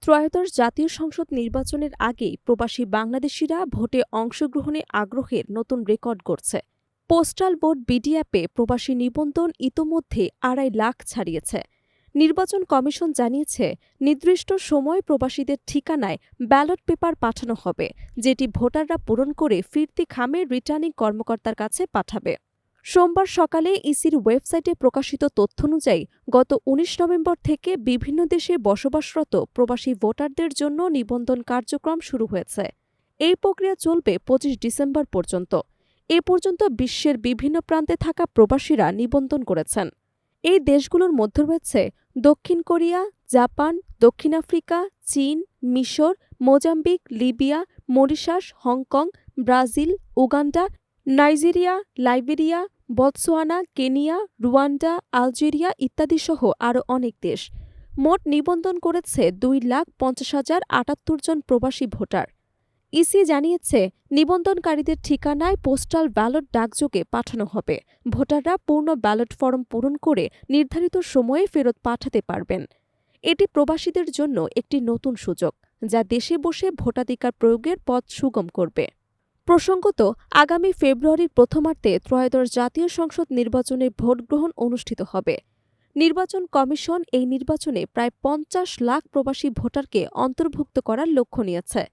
ত্রয়োদশ জাতীয় সংসদ নির্বাচনের আগেই প্রবাসী বাংলাদেশিরা ভোটে অংশগ্রহণে আগ্রহের নতুন রেকর্ড গড়ছে। পোস্টাল ভোট বিডি অ্যাপে প্রবাসী নিবন্ধন ইতোমধ্যে ২.৫ লাখ ছাড়িয়েছে। নির্বাচন কমিশন জানিয়েছে, নির্দিষ্ট সময় প্রবাসীদের ঠিকানায় ব্যালট পেপার পাঠানো হবে, যেটি ভোটাররা পূরণ করে ফিরতি খামে রিটার্নিং কর্মকর্তার কাছে পাঠাবে। সোমবার সকালে ইসির ওয়েবসাইটে প্রকাশিত তথ্য অনুযায়ী গত ১৯ নভেম্বর থেকে বিভিন্ন দেশে বসবাসরত প্রবাসী ভোটারদের জন্য নিবন্ধন কার্যক্রম শুরু হয়েছে। এই প্রক্রিয়া চলবে ২৫ ডিসেম্বর পর্যন্ত। এ পর্যন্ত বিশ্বের বিভিন্ন প্রান্তে থাকা প্রবাসীরা নিবন্ধন করেছেন। এই দেশগুলোর মধ্যে রয়েছে দক্ষিণ কোরিয়া, জাপান, দক্ষিণ আফ্রিকা, চীন, মিশর, Mozambique, Libya, Mauritius, Hong Kong, Brazil, Uganda, Nigeria, Liberia, Botswana, Kenya, Rwanda, Algeria ইত্যাদিসহ আরও অনেক দেশ। মোট নিবন্ধন করেছে ২,৫০,০৭৮ জন প্রবাসী ভোটার। ইসি জানিয়েছে, নিবন্ধনকারীদের ঠিকানায় পোস্টাল ব্যালট ডাকযোগে পাঠানো হবে। ভোটাররা পূর্ণ ব্যালট ফরম পূরণ করে নির্ধারিত সময়ে ফেরত পাঠাতে পারবেন। এটি প্রবাসীদের জন্য একটি নতুন সুযোগ, যা দেশে বসে ভোটাধিকার প্রয়োগের পথ সুগম করবে। প্রসঙ্গত, আগামী ফেব্রুয়ারির প্রথমার্ধে ত্রয়োদশ জাতীয় সংসদ নির্বাচনে ভোট গ্রহণ অনুষ্ঠিত হবে। নির্বাচন কমিশন এই নির্বাচনে প্রায় ৫০ লাখ প্রবাসী ভোটারকে অন্তর্ভুক্ত করার লক্ষ্য নিয়েছে।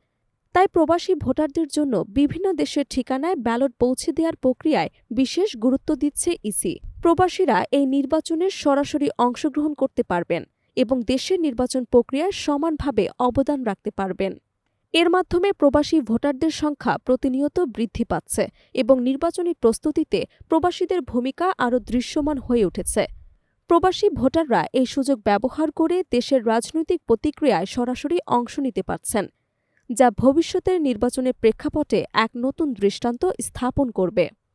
তাই প্রবাসী ভোটারদের জন্য বিভিন্ন দেশের ঠিকানায় ব্যালট পৌঁছে দেওয়ার প্রক্রিয়ায় বিশেষ গুরুত্ব দিচ্ছে ইসি। প্রবাসীরা এই নির্বাচনে সরাসরি অংশগ্রহণ করতে পারবেন এবং দেশের নির্বাচন প্রক্রিয়ায় সমানভাবে অবদান রাখতে পারবেন। এর মাধ্যমে প্রবাসী ভোটারদের সংখ্যা প্রতিনিয়ত বৃদ্ধি পাচ্ছে এবং নির্বাচনী প্রস্তুতিতে প্রবাসীদের ভূমিকা আরও দৃশ্যমান হয়ে উঠেছে। প্রবাসী ভোটাররা এই সুযোগ ব্যবহার করে দেশের রাজনৈতিক প্রতিক্রিয়ায় সরাসরি অংশ নিতে পারছেন, যা ভবিষ্যতের নির্বাচনের প্রেক্ষাপটে এক নতুন দৃষ্টান্ত স্থাপন করবে।